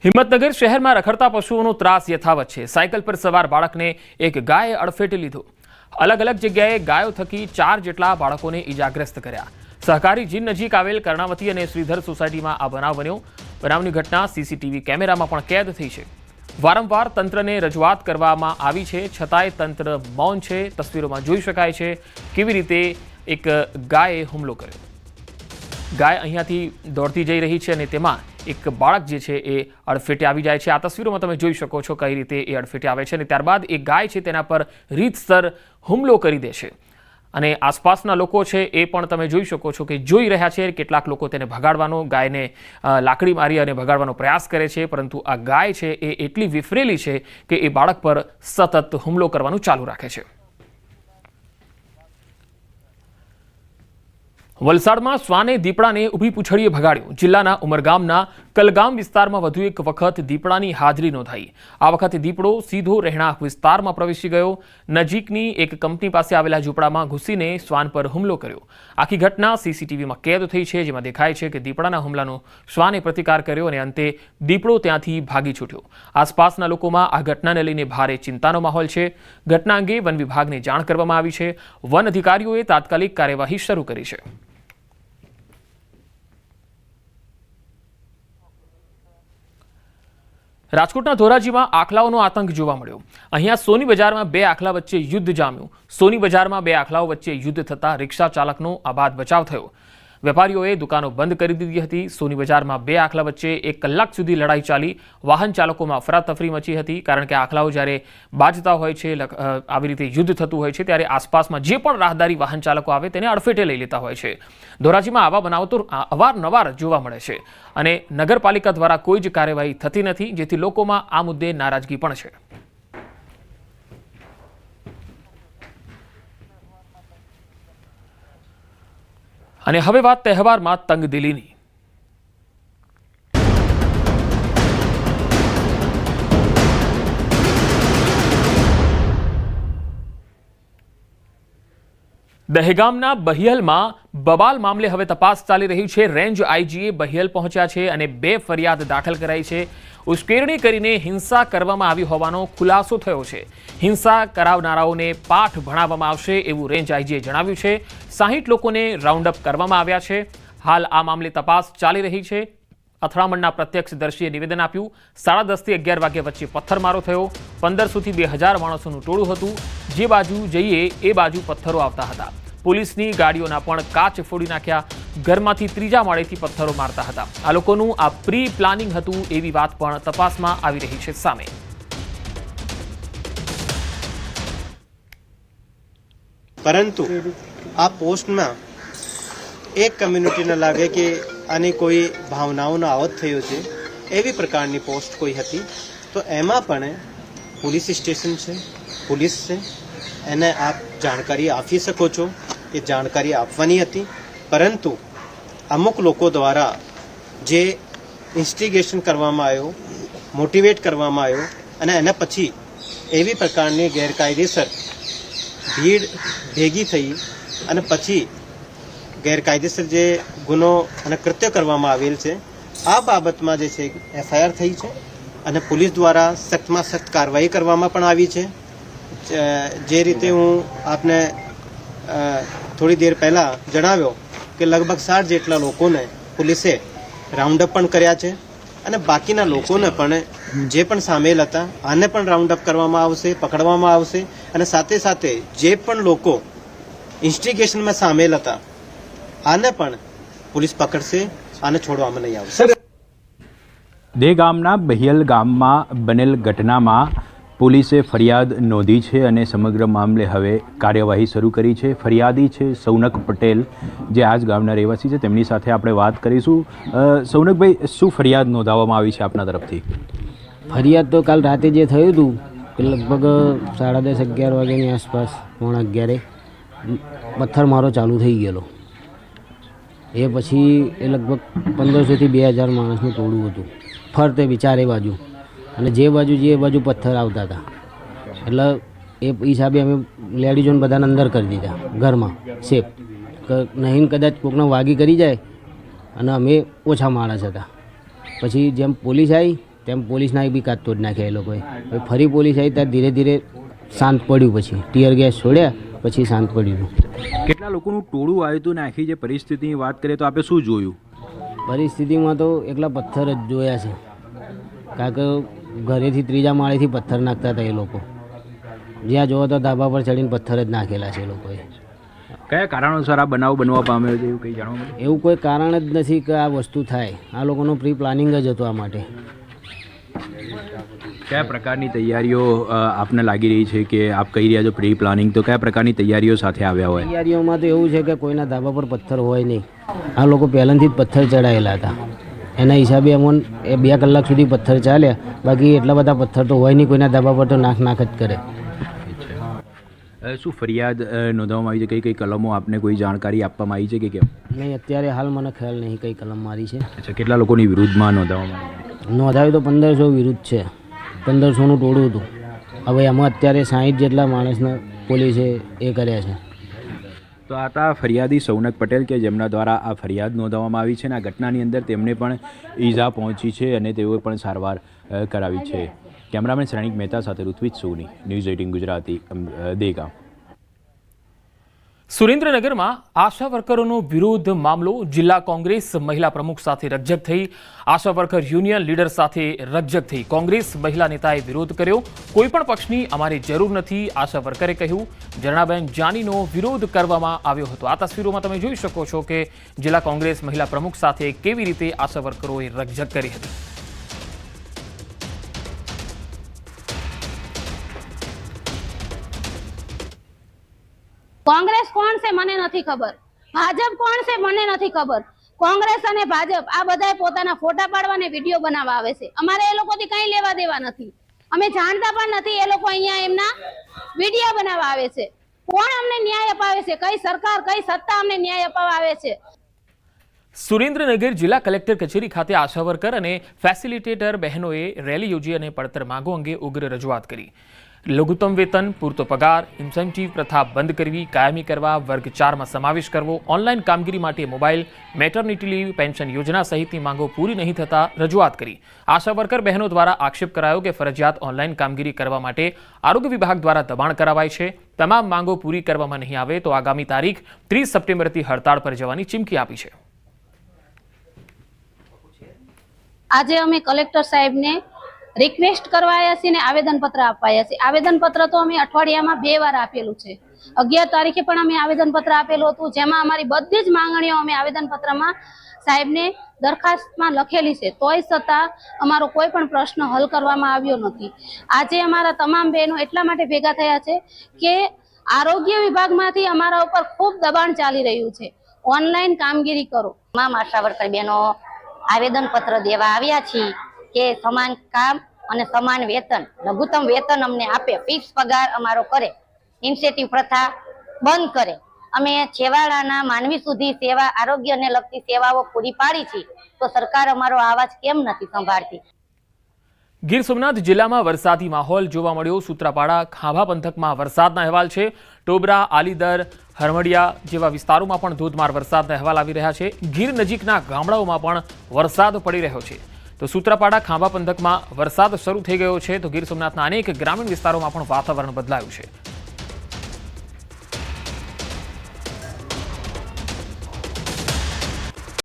હિંમતનગર શહેરમાં રખડતા પશુઓનો ત્રાસ યથાવત છે। સાયકલ પર સવાર બાળકને એક ગાયે અડફેટે લીધો। અલગ અલગ જગ્યાએ ગાયો થકી 4 જેટલા બાળકોને ઈજાગ્રસ્ત કર્યા। સહકારી જીન નજીક આવેલ કર્ણાવતી અને શ્રીધર સોસાયટીમાં આ બનાવ બન્યો। બનાવની ઘટના સીસીટીવી કેમેરામાં પણ કેદ થઈ છે। વારંવાર તંત્રને રજૂઆત કરવામાં આવી છે, છતાંય તંત્ર મૌન છે। તસવીરોમાં જોઈ શકાય છે કેવી રીતે એક ગાયે હુમલો કર્યો। ગાય અહીંયાથી દોડતી જઈ રહી છે અને તેમાં એક બાળક જે છે એ અડફેટે આવી જાય છે। આ તસવીરોમાં તમે જોઈ શકો છો કઈ રીતે એ અડફેટે આવે છે અને ત્યારબાદ એ ગાય છે તેના પર રીતસર હુમલો કરી દે છે અને આસપાસના લોકો છે એ પણ તમે જોઈ શકો છો કે જોઈ રહ્યા છે। કેટલાક લોકો તેને ભગાડવાનો, ગાયને લાકડી મારી અને ભગાડવાનો પ્રયાસ કરે છે, પરંતુ આ ગાય છે એ એટલી વિફરેલી છે કે એ બાળક પર સતત હુમલો કરવાનું ચાલુ રાખે છે। વલસાડમાં શ્વાને દીપડાને ઊભી પૂંછડીએ ભગાડ્યો। જિલ્લાના ઉમરગામના કલગામ વિસ્તારમાં વધુ એક વખત દીપડાની હાજરી નોંધાઈ। આ વખતે દીપડો સીધો રહેણાંક વિસ્તારમાં પ્રવેશી ગયો। નજીકની એક કંપની પાસે આવેલા ઝૂંપડામાં ઘૂસીને શ્વાન પર હુમલો કર્યો। આખી ઘટના સીસીટીવીમાં કેદ થઈ છે, જેમાં દેખાય છે કે દીપડાના હુમલાનો શ્વાને પ્રતિકાર કર્યો અને અંતે દીપડો ત્યાંથી ભાગી છૂટ્યો। આસપાસના લોકોમાં આ ઘટનાને લઈને ભારે ચિંતાનો માહોલ છે। ઘટના અંગે વન વિભાગને જાણ કરવામાં આવી છે। વન અધિકારીઓએ તાત્કાલિક કાર્યવાહી શરૂ કરી છે। રાજકોટના ધોરાજીમાં આખલાઓનો આતંક જોવા મળ્યો। અહીંયા સોની બજારમાં 2 આખલા વચ્ચે યુદ્ધ જામ્યું। સોની બજારમાં 2 આખલાઓ વચ્ચે યુદ્ધ થતા રિક્ષા ચાલકનો આબાદ બચાવ થયો। વેપારીઓએ દુકાનો બંધ કરી દીધી હતી। સોની બજારમાં 2 આખલા વચ્ચે 1 કલાક સુધી લડાઈ ચાલી। વાહન ચાલકોમાં અફરાતફરી મચી હતી, કારણ કે આખલાઓ જ્યારે બાજતા હોય છે, આવી રીતે યુદ્ધ થતું હોય છે, ત્યારે આસપાસમાં જે પણ રાહદારી વાહન ચાલકો આવે તેને અડફેટે લઈ લેતા હોય છે। ધોરાજીમાં આવા બનાવો તો અવારનવાર જોવા મળે છે અને નગરપાલિકા દ્વારા કોઈ જ કાર્યવાહી થતી નથી, જેથી લોકોમાં આ મુદ્દે નારાજગી પણ છે। અને હવે વાત તહેવારમાં તંગદિલીની। દહેગામના બહિયલમાં બબાલ મામલે હવે તપાસ ચાલી રહી છે। રેન્જ આઈજીએ બહિયલ પહોંચ્યા છે અને 2 ફરિયાદ દાખલ કરાઈ છે। ઉશ્કેરણી કરીને હિંસા કરવામાં આવી હોવાનો ખુલાસો થયો છે। હિંસા કરાવનારાઓને પાઠ ભણાવવામાં આવશે એવું રેન્જ આઈજીએ જણાવ્યું છે। 60 લોકોને રાઉન્ડ અપ કરવામાં આવ્યા છે। હાલ આ મામલે તપાસ ચાલી રહી છે। અથડામણના પ્રત્યક્ષદર્શીએ નિવેદન આપ્યું। 10:30 થી 11 વાગ્યા વચ્ચે પથ્થરમારો થયો। 1500 થી 2000 માણસોનું ટોળું હતું। જે બાજુ જઈએ એ બાજુ પથ્થરો આવતા હતા। પોલીસની ગાડીઓના પણ કાચ ફોડી નાખ્યા। ઘરમાંથી 3જા માળેથી પથ્થરો મારતા હતા। આ લોકોનું આ પ્રી પ્લાનિંગ હતું એવી વાત પણ તપાસમાં આવી રહી છે સામે। પરંતુ આ પોસ્ટમાં એક કમ્યુનિટીને લાગે કે આની કોઈ ભાવનાઓનો આવત થયો છે એવી પ્રકારની પોસ્ટ કોઈ હતી, તો એમાં પણ પોલીસ સ્ટેશન છે, પોલીસ છે, એને આપ જાણકારી આપી શકો છો। એ જાણકારી આપવાની હતી, પરંતુ અમુક લોકો દ્વારા જે ઇન્સ્ટિગેશન કરવામાં આવ્યો, મોટિવેટ કરવામાં આવ્યો અને એના પછી એવી પ્રકારની ગેરકાયદેસર ભીડ ભેગી થઈ અને પછી ગેરકાયદેસર જે ગુનો અને કૃત્ય કરવામાં આવેલ છે, આ બાબતમાં જે છે એફઆઈઆર થઈ છે અને પોલીસ દ્વારા સખ્તમાં સખ્ત કાર્યવાહી કરવામાં પણ આવી છે। જે રીતે હું આપને થોડી દેર પહેલાં જણાવ્યો કે લગભગ 60 જેટલા લોકોને પોલીસે રાઉન્ડ અપ પણ કર્યા છે અને બાકીના લોકોને પણ જે પણ સામેલ હતા આને પણ રાઉન્ડ અપ કરવામાં આવશે, પકડવામાં આવશે અને સાથે સાથે જે પણ લોકો ઇન્સ્ટિગેશનમાં સામેલ હતા આને પણ પોલીસ પકડશે, આને છોડવામાં નહીં આવશે। દહેગામના બહિયલ ગામમાં બનેલ ઘટનામાં પોલીસે ફરિયાદ નોંધી છે અને સમગ્ર મામલે હવે કાર્યવાહી શરૂ કરી છે। ફરિયાદી છે સૌનક પટેલ, જે આ જ ગામના રહેવાસી છે। તેમની સાથે આપણે વાત કરીશું। સૌનકભાઈ, શું ફરિયાદ નોંધાવવામાં આવી છે આપના તરફથી? ફરિયાદ તો કાલ રાતે જે થયું હતું કે લગભગ 10:30-11 વાગ્યાની આસપાસ, 11:15 પથ્થરમારો ચાલુ થઈ ગયેલો। એ પછી એ લગભગ 1500 થી 2000 માણસનું ટોળું હતું ફરતે વિચારે બાજુ, અને જે બાજુ પથ્થર આવતા હતા એટલે એ હિસાબે અમે લેડીઝોને બધાને અંદર કરી દીધા ઘરમાં સેફ, નહીં કદાચ કોકને વાગી કરી જાય, અને અમે ઓછા માણસ હતા। પછી જેમ પોલીસ આવી તેમ પોલીસના બી કાચ તોડી નાખ્યા એ લોકોએ. હવે ફરી પોલીસ આવી ત્યાં ધીરે ધીરે શાંત પડ્યું, પછી ટીયર ગેસ છોડ્યા પછી શાંત પડ્યું. કેટલા લોકોનું ટોળું આવ્યું હતું ને આખી જે પરિસ્થિતિની વાત કરીએ તો આપણે શું જોયું? પરિસ્થિતિમાં તો એકલા પથ્થર જ જોયા છે, કારણ કે ઘરેથી ત્રીજા માળેથી પથ્થર નાખતા હતા એ લોકો. જ્યાં જોવો તો ધાબા પર ચડીને પથ્થર જ નાખેલા છે એ લોકોએ. કયા કારણોસર આ બનાવ બનવા પામ્યો છે એવું કંઈ જાણવા મળ્યું? એવું કોઈ કારણ જ નથી કે આ વસ્તુ થાય. આ લોકોનું પ્રી પ્લાનિંગ જ હતું આ માટે. કયા પ્રકારની તૈયારીઓ આપને લાગી રહી છે કે આપ કહી રહ્યા છો પ્રી પ્લાનિંગ, તો કયા પ્રકારની તૈયારીઓ સાથે આવ્યા હોય? તૈયારીઓમાં તો એવું છે કે કોઈના ધાબા પર પથ્થર હોય નહીં. આ લોકો પહેલાંથી જ પથ્થર ચડાયેલા હતા. એના હિસાબે અમોન 2 કલાક સુધી પથ્થર ચાલ્યા. બાકી એટલા બધા પથ્થર તો હોય નહીં, કોઈના ધાબા પર તો નાખ જ કરે. શું ફરિયાદ નોંધવામાં આવી છે? કઈ કઈ કલમો આપને કોઈ જાણકારી આપવામાં આવી છે કે કેમ? નહીં, અત્યારે હાલ મને ખ્યાલ નહીં કઈ કલમ મારી છે. અચ્છા, કેટલા લોકોની વિરુદ્ધમાં નોંધવામાં આવી છે? નોંધાવી તો 1500 વિરુદ્ધ છે. 1500નું ટોળું હતું. હવે એમાં અત્યારે 60 જેટલા માણસને પોલીસે એ કર્યા છે. તો આ હતા ફરિયાદી સૌનક પટેલ કે જેમના દ્વારા આ ફરિયાદ નોંધવામાં આવી છે અને આ ઘટનાની અંદર તેમને પણ ઈજા પહોંચી છે અને તેઓએ પણ સારવાર કરાવી છે. કેમેરામેન શ્રેણિક મહેતા સાથે ઋત્વિજ સોની, ન્યૂઝ 18 ગુજરાતી, દેગામ. સુરેન્દ્રનગરમાં આશા વર્કરોનો વિરોધ મામલો. જિલ્લા કોંગ્રેસ મહિલા પ્રમુખ સાથે રકઝક થઈ. આશા વર્કર યુનિયન લીડર સાથે રકઝક થઈ. કોંગ્રેસ મહિલા નેતાએ વિરોધ કર્યો. કોઈ પણ પક્ષની અમારી જરૂર નથી, આશા વર્કરે કહ્યું. ઝરણાબેન જાનીનો વિરોધ કરવામાં આવ્યો હતો. આ તસવીરોમાં તમે જોઈ શકો છો કે જિલ્લા કોંગ્રેસ મહિલા પ્રમુખ સાથે કેવી રીતે આશા વર્કરોએ રકઝક કરી હતી. કોંગ્રેસ કોણ છે મને નથી ખબર, ભાજપ કોણ છે મને નથી ખબર. કોંગ્રેસ અને ભાજપ આ બધાય પોતાના ફોટા પાડવા ને વિડીયો બનાવવા આવે છે. અમારે એ લોકોથી કઈ લેવા દેવા નથી. અમે જાણતા પણ નથી એ લોકો અહીંયા એમના વિડીયો બનાવવા આવે છે. કોણ અમને ન્યાય અપાવે છે? કઈ સરકાર, કઈ સત્તા અમને ન્યાય અપાવવા આવે છે? સુરેન્દ્રનગર જિલ્લા કલેક્ટર કચેરી ખાતે આશા વર્કર અને ફેસિલિટેટર બહેનોએ રેલી યોજી અને પડતર માંગો અંગે ઉગ્ર રજૂઆત કરી. લઘુત્તમ વેતન, પૂરતો પગાર, ઇન્સેન્ટિવ પ્રથા બંધ કરવી, કાયમી કરવા, વર્ગ 4માં સમાવેશ કરવો, ઓનલાઈન કામગીરી માટે મોબાઈલ, મેટર્નિટી લીવ, પેન્શન યોજના સહિતની માંગો પૂરી નહીં થતા રજૂઆત કરી. આશા વર્કર બહેનો દ્વારા આક્ષેપ કરાયો કે ફરજિયાત ઓનલાઈન કામગીરી કરવા માટે આરોગ્ય વિભાગ દ્વારા દબાણ કરાવાય છે. તમામ માંગો પૂરી કરવામાં નહીં આવે તો આગામી તારીખ 30 સપ્ટેમ્બરથી હડતાળ પર જવાની ચીમકી આપી છે. આજે અમે કલેક્ટર સાહેબને રિક્વેસ્ટ કરવા આવ્યા છીએ ને આવેદનપત્ર આપવા આવ્યા છીએ. આવેદનપત્ર તો અમે અઠવાડિયામાં 2 વાર આપેલું છે. 11 તારીખે પણ અમે આવેદનપત્ર આપેલું હતું, જેમાં અમારી બધી જ માંગણીઓ અમે આવેદનપત્રમાં સાહેબને દરખાસ્તમાં લખેલી છે. તોય છતાં અમારો કોઈ પણ પ્રશ્ન હલ કરવામાં આવ્યો નથી. આજે અમારા તમામ બહેનો એટલા માટે ભેગા થયા છે કે આરોગ્ય વિભાગમાંથી અમારા ઉપર ખૂબ દબાણ ચાલી રહ્યું છે. ઓનલાઈન કામગીરી કરો. તમામ આશા વર્કર બહેનો આવેદનપત્ર દેવા આવ્યા છીએ કે સમાન કામ અને સમાન વેતન, લઘુત્તમ વેતન અમને આપે, ફિક્સ પગાર અમારો કરે, ઇન્સેન્ટિવ પ્રથા બંધ કરે. અમે છેવાડાના માનવી સુધી સેવા, આરોગ્યને લગતી સેવાઓ પૂરી પાડી છે, તો સરકાર અમારો અવાજ કેમ નથી સંભાળતી? ગીર સોમનાથ જિલ્લામાં વરસાદી માહોલ જોવા મળ્યો. સૂત્રાપાડા, ખાંભા પંથકમાં વરસાદના અહેવાલ છે. ટોબરા, આલીદર, હરમડિયા જેવા વિસ્તારોમાં પણ ધોધમાર વરસાદના અહેવાલ આવી રહ્યા છે. ગીર નજીકના ગામડાઓમાં પણ વરસાદ પડી રહ્યો છે. તો સૂત્રાપાડા, ખાંભા પંથકમાં વરસાદ શરૂ થઈ ગયો છે, તો ગીર સોમનાથના અનેક ગ્રામીણ વિસ્તારોમાં પણ વાતાવરણ બદલાયું છે.